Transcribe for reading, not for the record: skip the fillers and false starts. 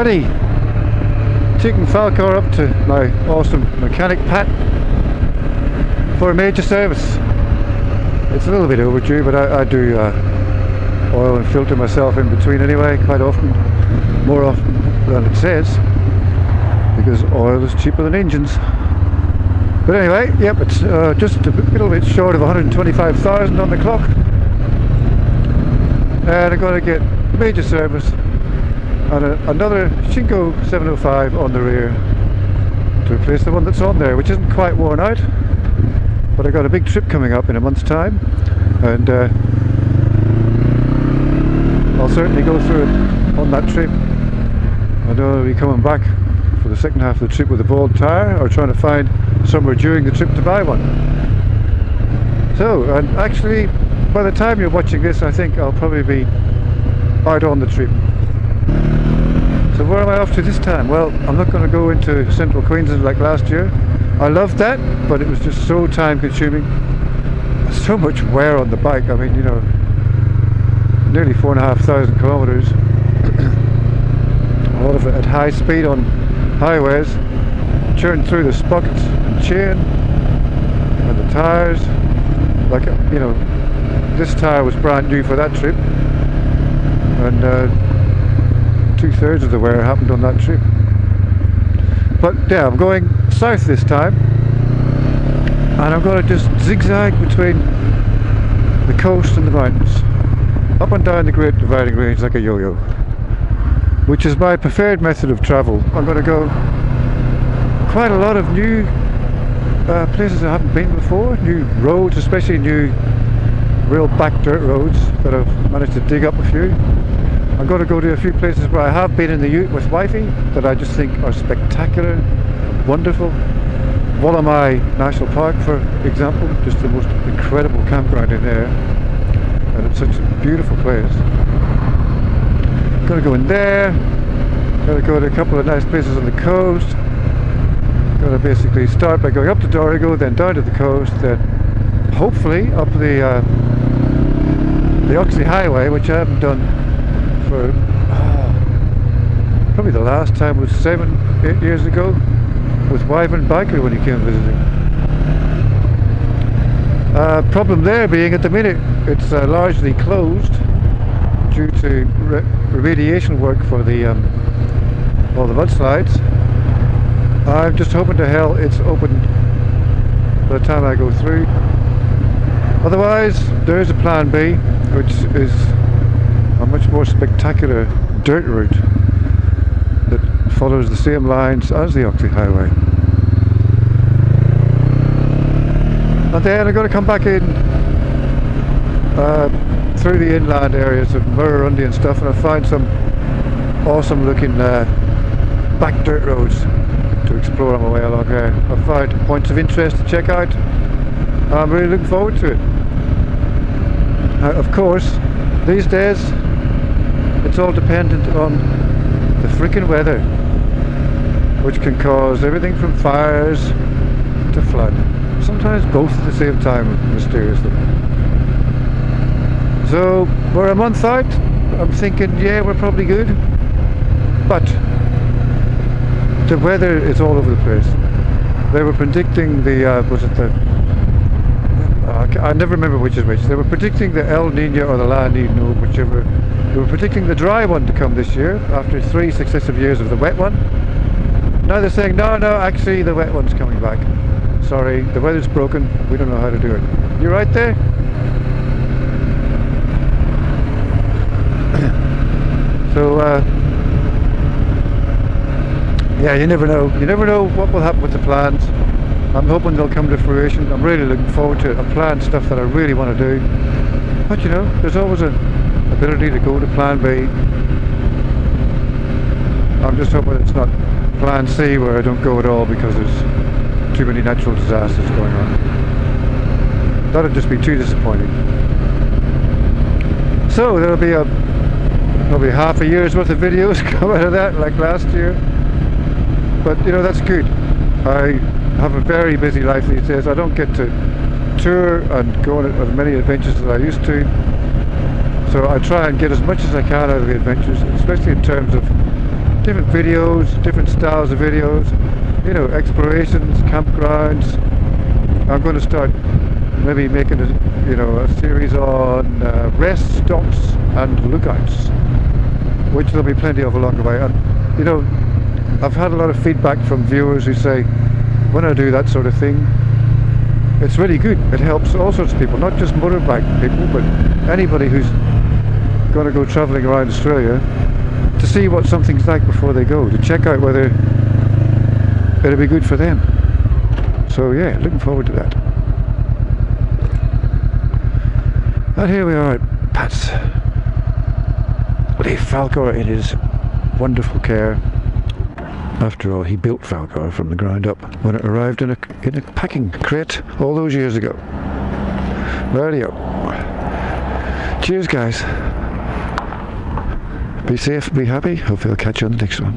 Alrighty, taking Falkor up to my awesome mechanic Pat for a major service. It's a little bit overdue, but I do oil and filter myself in between anyway, quite often, more often than it says, because oil is cheaper than engines. But anyway, yep, it's just a little bit short of 125,000 on the clock, and I'm going to get major service and another Shinko 705 on the rear to replace the one that's on there, which isn't quite worn out. But I got a big trip coming up in a month's time, and I'll certainly go through it on that trip. I know I'll be coming back for the second half of the trip with a bald tyre, or trying to find somewhere during the trip to buy one. So, and actually, by the time you're watching this, I think I'll probably be out on the trip. So where am I off to this time? Well, I'm not going to go into central Queensland like last year. I loved that, but it was just so time consuming. So much wear on the bike. I mean, you know, nearly 4,500 kilometers. A lot of it at high speed on highways, churn through the sprockets and chain and the tyres. Like, you know, this tyre was brand new for that trip, and 2/3 of the wear happened on that trip. But yeah, I'm going south this time, and I'm going to just zigzag between the coast and the mountains, up and down the Great Dividing Range like a yo-yo, which is my preferred method of travel. I'm going to go quite a lot of new places I haven't been before, new roads, especially new real back dirt roads that I've managed to dig up a few. I'm going to go to a few places where I have been in the ute with wifey that I just think are spectacular, wonderful. Wollemi National Park, for example, just the most incredible campground in there, and it's such a beautiful place. I'm going to go in there, going to go to a couple of nice places on the coast. Going to basically start by going up to Dorrigo, then down to the coast, then hopefully up the Oxley Highway, which I haven't done for probably the last time was 7-8 years ago with Wyvern Biker when he came visiting. Problem there being at the minute it's largely closed due to remediation work for the all the mudslides. I'm just hoping to hell it's open by the time I go through. Otherwise, there is a plan B, which is a much more spectacular dirt route that follows the same lines as the Oxley Highway. And then I'm going to come back in through the inland areas of Murrurundi and stuff, and I'll find some awesome looking back dirt roads to explore on my way along here. I've found points of interest to check out. I'm really looking forward to it. Now, of course, these days it's all dependent on the frickin' weather, which can cause everything from fires to flood. Sometimes both at the same time, mysteriously. So we're a month out. I'm thinking, yeah, we're probably good, but the weather is all over the place. They were predicting the I never remember which is which. They were predicting the El Nino or the La Nino, whichever. They were predicting the dry one to come this year after 3 successive years of the wet one. Now they're saying no, actually the wet one's coming back. Sorry, the weather's broken. We don't know how to do it. You right there? So yeah, you never know. You never know what will happen with the plans. I'm hoping they'll come to fruition. I'm really looking forward to it. I've planned stuff that I really want to do. But you know, there's always an ability to go to plan B. I'm just hoping it's not plan C where I don't go at all because there's too many natural disasters going on. That'd just be too disappointing. So there'll be probably half a year's worth of videos come out of that, like last year. But you know, that's good. I have a very busy life these days. I don't get to tour and go on as many adventures as I used to. So I try and get as much as I can out of the adventures, especially in terms of different videos, different styles of videos, you know, explorations, campgrounds. I'm going to start maybe making a series on rest stops and lookouts, which there'll be plenty of along the way. And you know, I've had a lot of feedback from viewers who say when I do that sort of thing, it's really good. It helps all sorts of people, not just motorbike people, but anybody who's going to go travelling around Australia to see what something's like before they go, to check out whether it'll be good for them. So yeah, looking forward to that. And here we are at Pat's. Leif Falkor in his wonderful care. After all, he built Falkor from the ground up when it arrived in a packing crate all those years ago. Radio. Cheers, guys. Be safe, be happy. Hopefully I'll catch you on the next one.